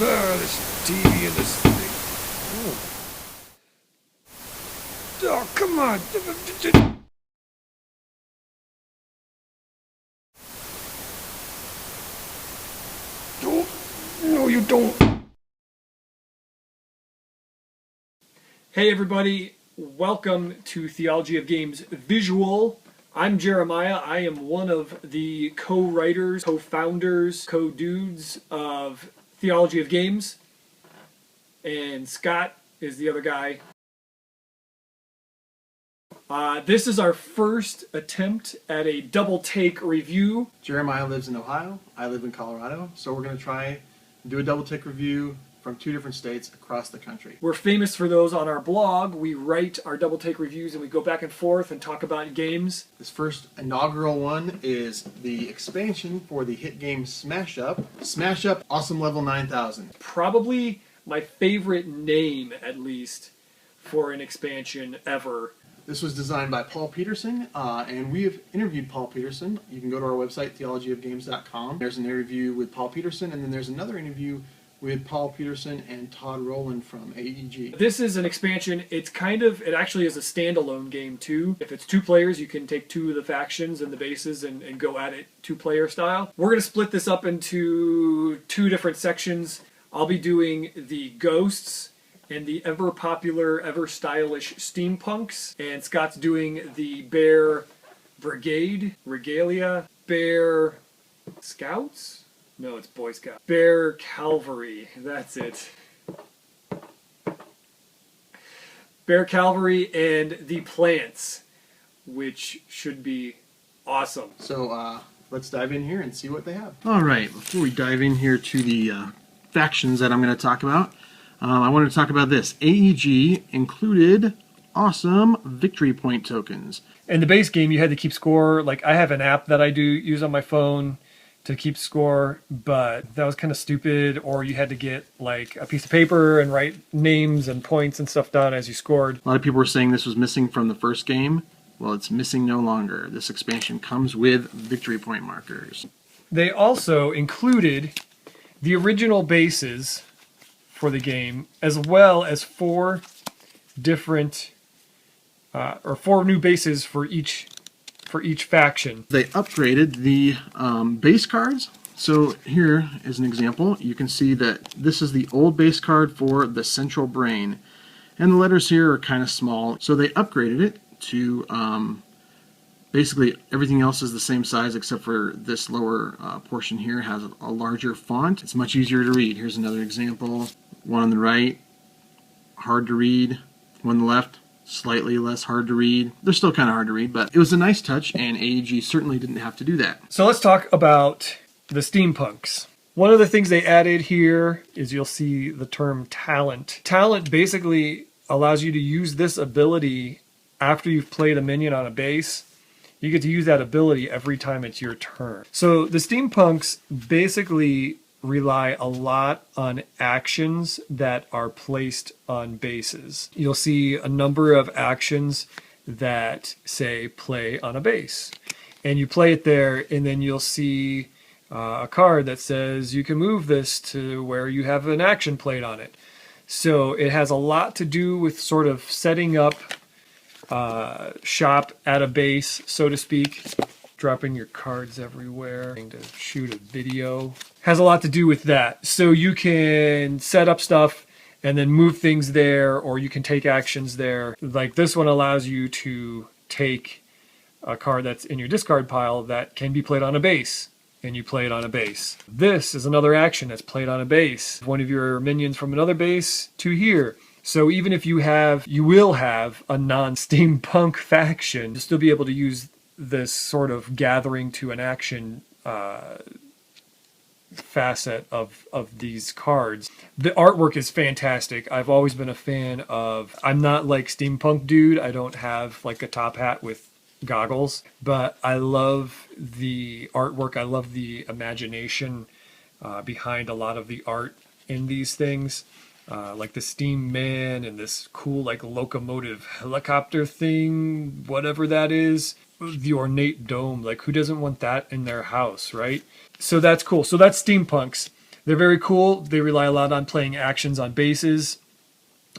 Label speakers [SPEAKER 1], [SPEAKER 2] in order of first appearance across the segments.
[SPEAKER 1] This TV and this thing. Oh, come on. Don't. No, you don't.
[SPEAKER 2] Hey everybody, welcome to Theology of Games Visual. I'm Jeremiah. I am one of the co-writers, co-founders, co-dudes of Theology of Games. And Scott is the other guy. This is our first attempt at a double take review.
[SPEAKER 3] Jeremiah lives in Ohio, I live in Colorado, so we're going to try and do a double take review from two different states across the country.
[SPEAKER 2] We're famous for those on our blog. We write our double take reviews and we go back and forth and talk about games.
[SPEAKER 3] This first inaugural one is the expansion for the hit game Smash Up. Smash Up Awesome Level 9000.
[SPEAKER 2] Probably my favorite name, at least, for an expansion ever.
[SPEAKER 3] This was designed by Paul Peterson, and we have interviewed Paul Peterson. You can go to our website, theologyofgames.com. There's an interview with Paul Peterson, and then there's another interview with Paul Peterson and Todd Rowland from AEG.
[SPEAKER 2] This is an expansion. It actually is a standalone game too. If it's two players, you can take two of the factions and the bases and go at it two-player style. We're going to split this up into two different sections. I'll be doing the ghosts and the ever-popular, ever-stylish steampunks. And Scott's doing the Bear Brigade, Regalia, Bear Scouts? No, it's Boy Scout. Bear Cavalry, that's it. Bear Cavalry and the Plants, which should be awesome.
[SPEAKER 3] So let's dive in here and see what they have. All right, before we dive in here to the factions that I'm going to talk about, I wanted to talk about this. AEG included awesome victory point tokens.
[SPEAKER 2] In the base game, you had to keep score. Like, I have an app that I use on my phone to keep score, but that was kind of stupid. Or you had to get like a piece of paper and write names and points and stuff down as you scored.
[SPEAKER 3] A lot of people were saying this was missing from the first game. Well, it's missing no longer. This expansion comes with victory point markers.
[SPEAKER 2] They also included the original bases for the game, as well as four new bases for each faction.
[SPEAKER 3] They upgraded the base cards. So here is an example. You can see that this is the old base card for the Central Brain. And the letters here are kind of small. So they upgraded it to basically everything else is the same size except for this lower portion here has a larger font. It's much easier to read. Here's another example. One on the right, hard to read. One on the left, slightly less hard to read. They're still kind of hard to read, but it was a nice touch, and AEG certainly didn't have to do that.
[SPEAKER 2] So let's talk about the steampunks. One of the things they added here is you'll see the term talent. Talent basically allows you to use this ability after you've played a minion on a base. You get to use that ability every time it's your turn. So the steampunks basically rely a lot on actions that are placed on bases. You'll see a number of actions that say play on a base. And you play it there, and then you'll see a card that says you can move this to where you have an action played on it. So it has a lot to do with sort of setting up shop at a base, so to speak. Dropping your cards everywhere, to shoot a video. Has a lot to do with that. So you can set up stuff and then move things there, or you can take actions there. Like this one allows you to take a card that's in your discard pile that can be played on a base, and you play it on a base. This is another action that's played on a base. One of your minions from another base to here. So even if you will have a non-steampunk faction, you'll still be able to use this sort of gathering to an action facet of these cards. The artwork is fantastic. I've always been a fan of, I'm not like steampunk dude. I don't have like a top hat with goggles, but I love the artwork. I love the imagination behind a lot of the art in these things. Like the Steam Man and this cool like locomotive helicopter thing, whatever that is. The ornate dome, like who doesn't want that in their house, right? So that's cool. So that's steampunks. They're very cool. They rely a lot on playing actions on bases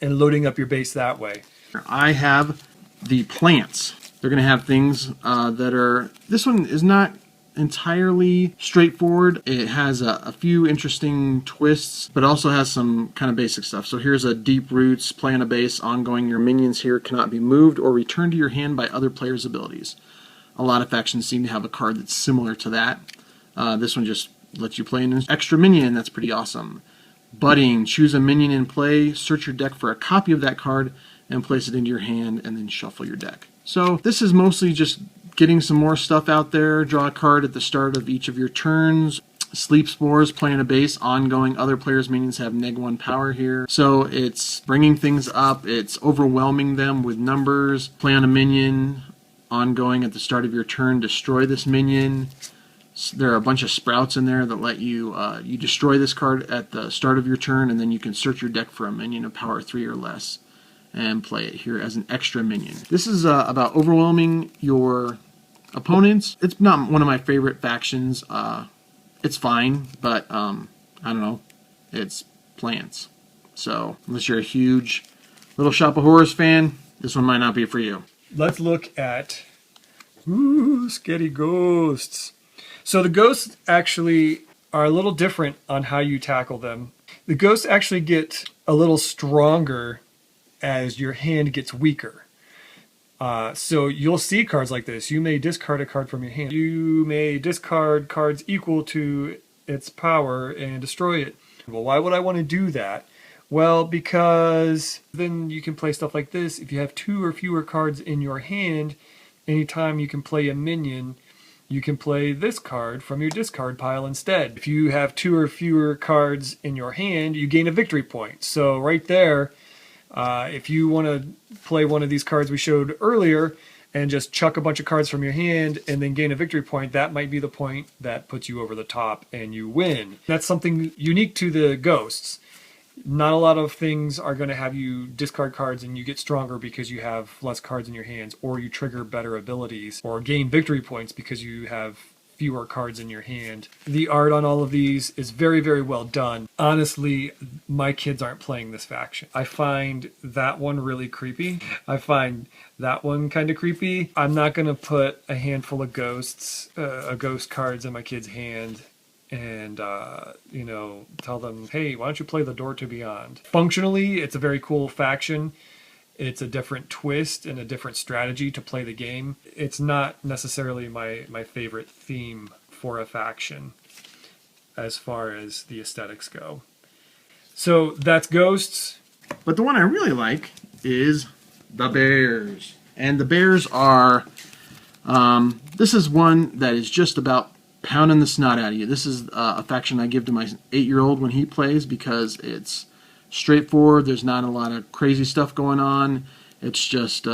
[SPEAKER 2] and loading up your base that way.
[SPEAKER 3] I have the plants. They're going to have things that are... This one is not entirely straightforward. It has a few interesting twists, but also has some kind of basic stuff. So here's a deep roots, play on a base, ongoing. Your minions here cannot be moved or returned to your hand by other players' abilities. A lot of factions seem to have a card that's similar to that. This one just lets you play an extra minion. That's pretty awesome. Budding, choose a minion in play, search your deck for a copy of that card, and place it into your hand, and then shuffle your deck. So this is mostly just getting some more stuff out there. Draw a card at the start of each of your turns. Sleep Spores, play on a base, ongoing. Other players' minions have -1 power here. So it's bringing things up. It's overwhelming them with numbers. Play on a minion, ongoing at the start of your turn. Destroy this minion. There are a bunch of sprouts in there that let you you destroy this card at the start of your turn, and then you can search your deck for a minion of power 3 or less and play it here as an extra minion. This is about overwhelming your opponents. It's not one of my favorite factions. It's fine, but I don't know. It's plants. So unless you're a huge Little Shop of Horrors fan, this one might not be for you.
[SPEAKER 2] Let's look at Scary Ghosts. So the ghosts actually are a little different on how you tackle them. The ghosts actually get a little stronger as your hand gets weaker. So you'll see cards like this. You may discard a card from your hand. You may discard cards equal to its power and destroy it. Well, why would I want to do that? Well, because then you can play stuff like this. If you have 2 or fewer cards in your hand, anytime you can play a minion, you can play this card from your discard pile instead. If you have 2 or fewer cards in your hand, you gain a victory point. So right there, if you want to play one of these cards we showed earlier and just chuck a bunch of cards from your hand and then gain a victory point, that might be the point that puts you over the top and you win. That's something unique to the ghosts. Not a lot of things are going to have you discard cards and you get stronger because you have less cards in your hands, or you trigger better abilities, or gain victory points because you have fewer cards in your hand. The art on all of these is very, very well done. Honestly, my kids aren't playing this faction. I find that one really creepy. I find that one kind of creepy. I'm not going to put a handful of ghosts, ghost cards in my kid's hand and tell them, hey, why don't you play the Door to Beyond? Functionally, it's a very cool faction. It's a different twist and a different strategy to play the game. It's not necessarily my favorite theme for a faction as far as the aesthetics go. So that's Ghosts.
[SPEAKER 3] But the one I really like is the Bears. And the Bears are, this is one that is just about pounding the snot out of you. This is a faction I give to my 8-year-old when he plays because it's straightforward. There's not a lot of crazy stuff going on. It's just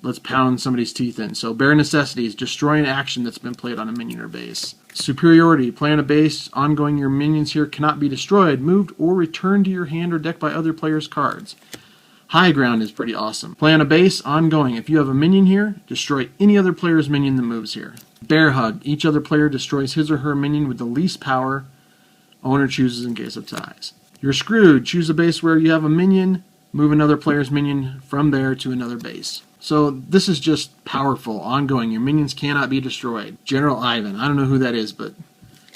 [SPEAKER 3] let's pound somebody's teeth in. So Bare Necessities, destroy an action that's been played on a minion or base. Superiority, play on a base, ongoing. Your minions here cannot be destroyed, moved, or returned to your hand or deck by other players' cards. High Ground is pretty awesome. Play on a base, ongoing. If you have a minion here, destroy any other player's minion that moves here. Bear Hug, each other player destroys his or her minion with the least power owner chooses in case of ties. You're screwed. Choose a base where you have a minion, move another player's minion from there to another base. So this is just powerful, ongoing. Your minions cannot be destroyed. General Ivan, I don't know who that is, but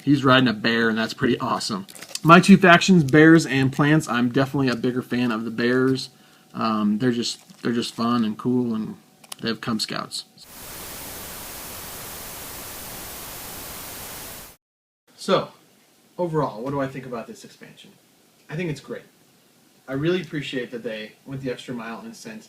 [SPEAKER 3] he's riding a bear, and that's pretty awesome. My 2 factions, Bears and Plants, I'm definitely a bigger fan of the Bears. They're just fun and cool, and they have Cub Scouts. So, overall, what do I think about this expansion? I think it's great. I really appreciate that they went the extra mile and sent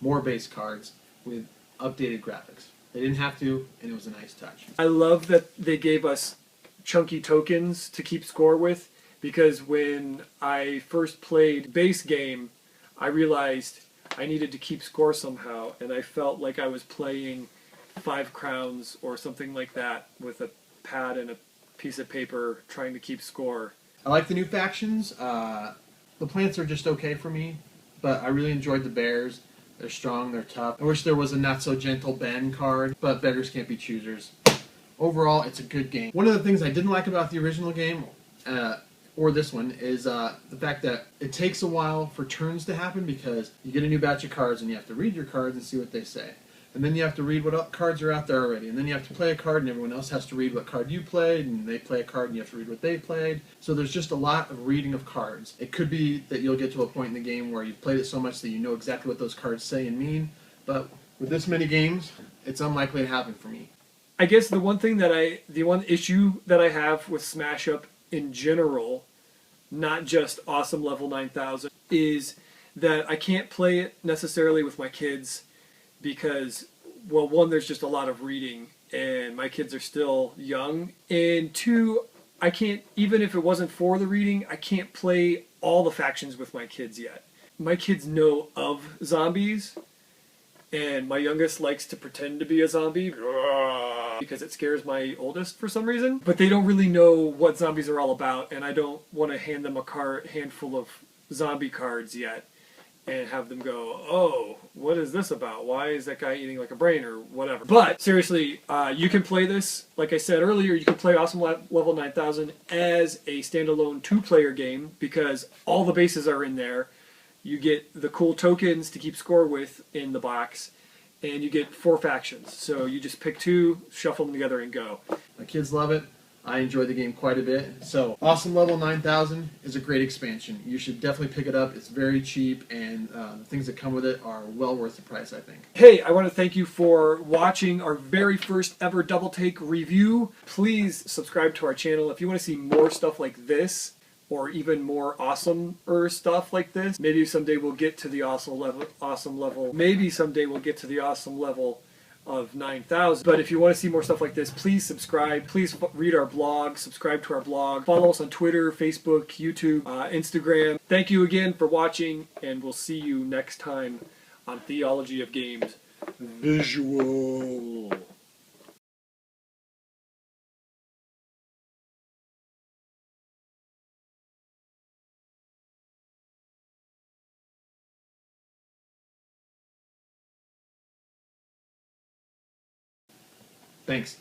[SPEAKER 3] more base cards with updated graphics. They didn't have to, and it was a nice touch.
[SPEAKER 2] I love that they gave us chunky tokens to keep score with, because when I first played base game, I realized I needed to keep score somehow, and I felt like I was playing 5 crowns or something like that with a pad and a piece of paper trying to keep score.
[SPEAKER 3] I like the new factions. The Plants are just okay for me, but I really enjoyed the Bears. They're strong, they're tough. I wish there was a not-so-gentle Ben card, but beggars can't be choosers. Overall, it's a good game. One of the things I didn't like about the original game or this one, is the fact that it takes a while for turns to happen because you get a new batch of cards and you have to read your cards and see what they say. And then you have to read what cards are out there already. And then you have to play a card and everyone else has to read what card you played, and they play a card and you have to read what they played. So there's just a lot of reading of cards. It could be that you'll get to a point in the game where you've played it so much that you know exactly what those cards say and mean. But with this many games, it's unlikely to happen for me.
[SPEAKER 2] I guess the one issue that I have with Smash Up in general, not just Awesome Level 9000, is that I can't play it necessarily with my kids because, well, one, there's just a lot of reading and my kids are still young, and two, I can't, even if it wasn't for the reading, I can't play all the factions with my kids yet. My kids know of zombies, and my youngest likes to pretend to be a zombie because it scares my oldest for some reason. But they don't really know what zombies are all about, and I don't want to hand them a handful of zombie cards yet and have them go, oh, what is this about? Why is that guy eating like a brain or whatever? But seriously, you can play this, like I said earlier, you can play Awesome Level 9000 as a standalone 2-player game because all the bases are in there. You get the cool tokens to keep score with in the box, and you get 4 factions. So you just pick 2, shuffle them together, and go.
[SPEAKER 3] My kids love it. I enjoy the game quite a bit. So Awesome Level 9000 is a great expansion. You should definitely pick it up. It's very cheap, and the things that come with it are well worth the price, I think.
[SPEAKER 2] Hey, I want to thank you for watching our very first ever Double Take review. Please subscribe to our channel if you want to see more stuff like this, or even more awesomer stuff like this. Maybe someday we'll get to the awesome level. Maybe someday we'll get to the awesome level of 9,000. But if you want to see more stuff like this, please subscribe. Please read our blog, subscribe to our blog. Follow us on Twitter, Facebook, YouTube, Instagram. Thank you again for watching, and we'll see you next time on Theology of Games Visual.
[SPEAKER 3] Thanks.